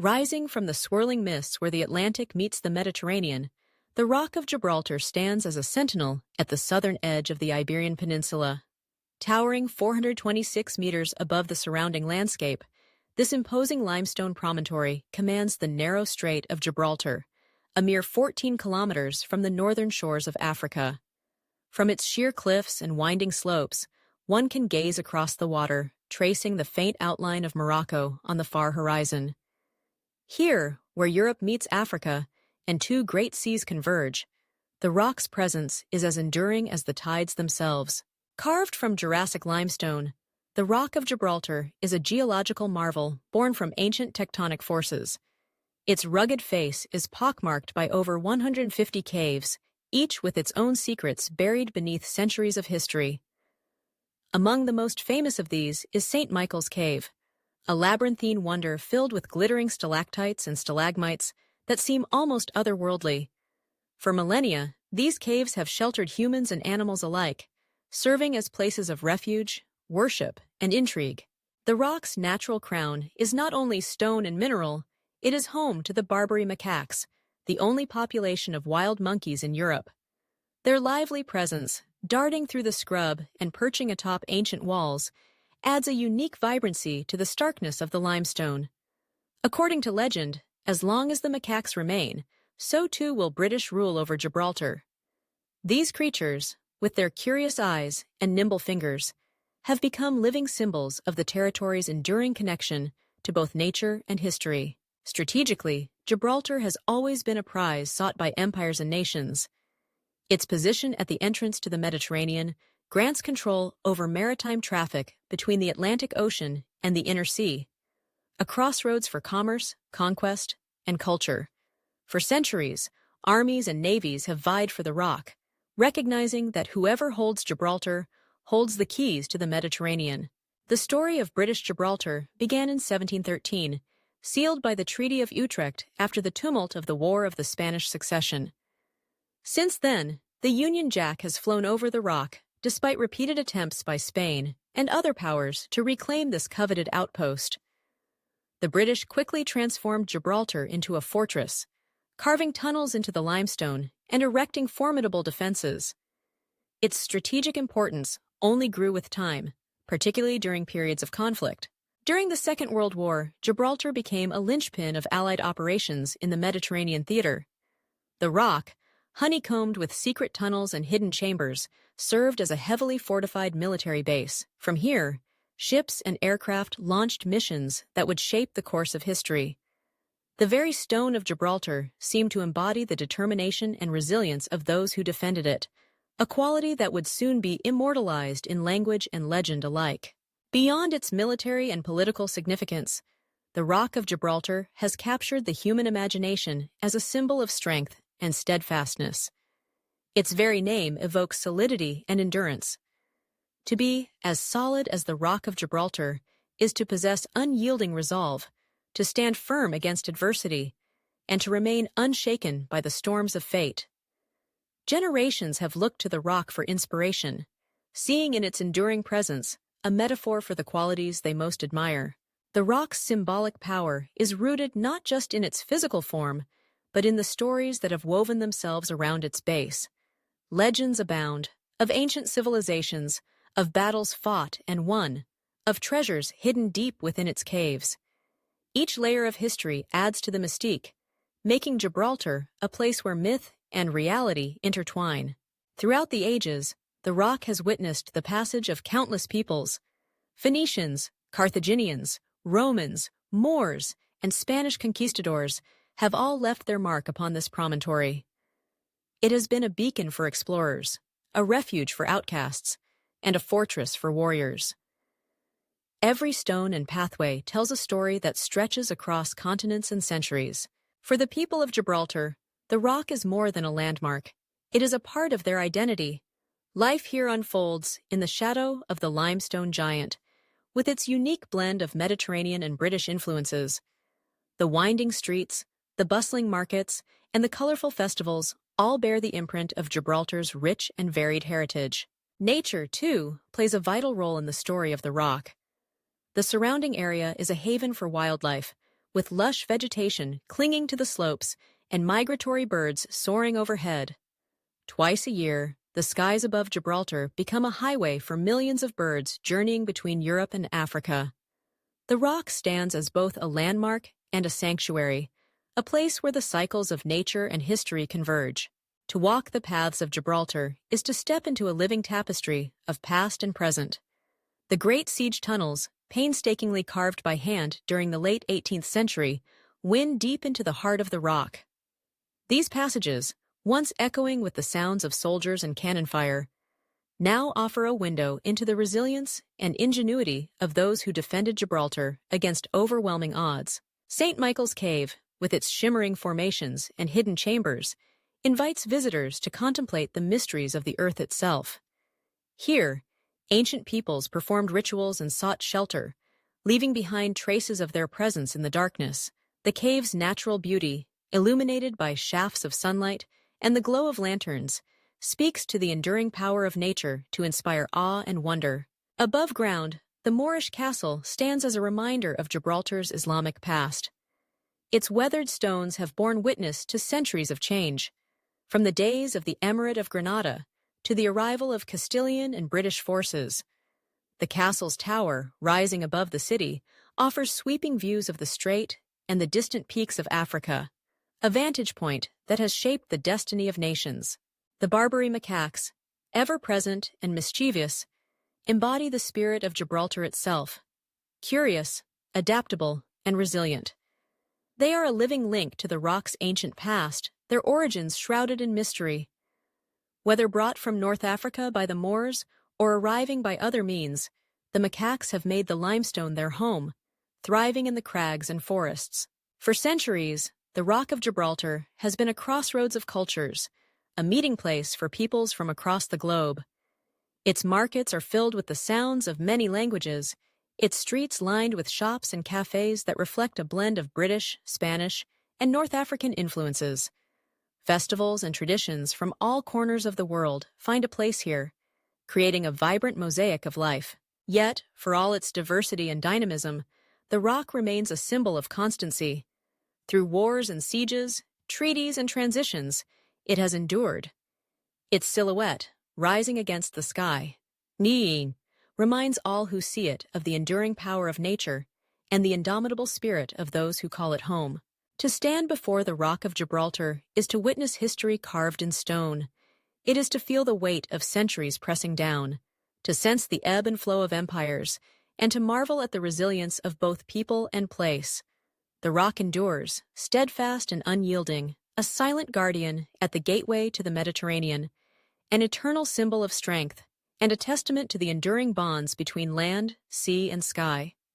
Rising from the swirling mists where the Atlantic meets the Mediterranean, the Rock of Gibraltar stands as a sentinel at the southern edge of the Iberian Peninsula. Towering 426 meters above the surrounding landscape, this imposing limestone promontory commands the narrow Strait of Gibraltar, a mere 14 kilometers from the northern shores of Africa. From its sheer cliffs and winding slopes, one can gaze across the water, tracing the faint outline of Morocco on the far horizon. Here, where Europe meets Africa and two great seas converge, the rock's presence is as enduring as the tides themselves. Carved from Jurassic limestone, the Rock of Gibraltar is a geological marvel born from ancient tectonic forces. Its rugged face is pockmarked by over 150 caves, each with its own secrets buried beneath centuries of history. Among the most famous of these is St. Michael's Cave, a labyrinthine wonder filled with glittering stalactites and stalagmites that seem almost otherworldly. For millennia, these caves have sheltered humans and animals alike, serving as places of refuge, worship, and intrigue. The rock's natural crown is not only stone and mineral, it is home to the Barbary macaques, the only population of wild monkeys in Europe. Their lively presence, darting through the scrub and perching atop ancient walls, adds a unique vibrancy to the starkness of the limestone. According to legend, as long as the macaques remain, so too will British rule over Gibraltar. These creatures, with their curious eyes and nimble fingers, have become living symbols of the territory's enduring connection to both nature and history. Strategically, Gibraltar has always been a prize sought by empires and nations. Its position at the entrance to the Mediterranean grants control over maritime traffic between the Atlantic Ocean and the Inner Sea, a crossroads for commerce, conquest, and culture. For centuries, armies and navies have vied for the rock, recognizing that whoever holds Gibraltar holds the keys to the Mediterranean. The story of British Gibraltar began in 1713, sealed by the Treaty of Utrecht after the tumult of the War of the Spanish Succession. Since then, the Union Jack has flown over the rock, despite repeated attempts by Spain and other powers to reclaim this coveted outpost. The British quickly transformed Gibraltar into a fortress, carving tunnels into the limestone and erecting formidable defenses. Its strategic importance only grew with time, particularly during periods of conflict. During the Second World War, Gibraltar became a linchpin of Allied operations in the Mediterranean theater. The rock, honeycombed with secret tunnels and hidden chambers, served as a heavily fortified military base. From here, ships and aircraft launched missions that would shape the course of history. The very stone of Gibraltar seemed to embody the determination and resilience of those who defended it, a quality that would soon be immortalized in language and legend alike. Beyond its military and political significance, the Rock of Gibraltar has captured the human imagination as a symbol of strength and steadfastness. Its very name evokes solidity and endurance. To be as solid as the Rock of Gibraltar is to possess unyielding resolve, to stand firm against adversity, and to remain unshaken by the storms of fate. Generations have looked to the rock for inspiration, seeing in its enduring presence a metaphor for the qualities they most admire. The rock's symbolic power is rooted not just in its physical form, but in the stories that have woven themselves around its base. Legends abound, of ancient civilizations, of battles fought and won, of treasures hidden deep within its caves. Each layer of history adds to the mystique, making Gibraltar a place where myth and reality intertwine. Throughout the ages, the rock has witnessed the passage of countless peoples. Phoenicians, Carthaginians, Romans, Moors, and Spanish conquistadors have all left their mark upon this promontory. It has been a beacon for explorers, a refuge for outcasts, and a fortress for warriors. Every stone and pathway tells a story that stretches across continents and centuries. For the people of Gibraltar, the rock is more than a landmark. It is a part of their identity. Life here unfolds in the shadow of the limestone giant, with its unique blend of Mediterranean and British influences. The winding streets, the bustling markets, and the colorful festivals all bear the imprint of Gibraltar's rich and varied heritage. Nature, too, plays a vital role in the story of the rock. The surrounding area is a haven for wildlife, with lush vegetation clinging to the slopes and migratory birds soaring overhead. Twice a year, the skies above Gibraltar become a highway for millions of birds journeying between Europe and Africa. The rock stands as both a landmark and a sanctuary, a place where the cycles of nature and history converge. To walk the paths of Gibraltar is to step into a living tapestry of past and present. The great siege tunnels, painstakingly carved by hand during the late 18th century, wind deep into the heart of the rock. These passages, once echoing with the sounds of soldiers and cannon fire, now offer a window into the resilience and ingenuity of those who defended Gibraltar against overwhelming odds. St. Michael's Cave, with its shimmering formations and hidden chambers, invites visitors to contemplate the mysteries of the earth itself. Here, ancient peoples performed rituals and sought shelter, leaving behind traces of their presence in the darkness. The cave's natural beauty, illuminated by shafts of sunlight and the glow of lanterns, speaks to the enduring power of nature to inspire awe and wonder. Above ground, the Moorish castle stands as a reminder of Gibraltar's Islamic past. Its weathered stones have borne witness to centuries of change, from the days of the Emirate of Granada to the arrival of Castilian and British forces. The castle's tower, rising above the city, offers sweeping views of the strait and the distant peaks of Africa, a vantage point that has shaped the destiny of nations. The Barbary Macaques, ever present and mischievous, embody the spirit of Gibraltar itself, curious, adaptable, and resilient. They are a living link to the rock's ancient past, their origins shrouded in mystery. Whether brought from North Africa by the Moors or arriving by other means, the Macaques have made the limestone their home, thriving in the crags and forests. For centuries, the Rock of Gibraltar has been a crossroads of cultures, a meeting place for peoples from across the globe. Its markets are filled with the sounds of many languages, its streets lined with shops and cafes that reflect a blend of British, Spanish, and North African influences. Festivals and traditions from all corners of the world find a place here, creating a vibrant mosaic of life. Yet, for all its diversity and dynamism, the rock remains a symbol of constancy. Through wars and sieges, treaties and transitions, it has endured. Its silhouette, rising against the sky, reminds all who see it of the enduring power of nature and the indomitable spirit of those who call it home. To stand before the Rock of Gibraltar is to witness history carved in stone. It is to feel the weight of centuries pressing down, to sense the ebb and flow of empires, and to marvel at the resilience of both people and place. The rock endures, steadfast and unyielding, a silent guardian at the gateway to the Mediterranean, an eternal symbol of strength, and a testament to the enduring bonds between land, sea, and sky.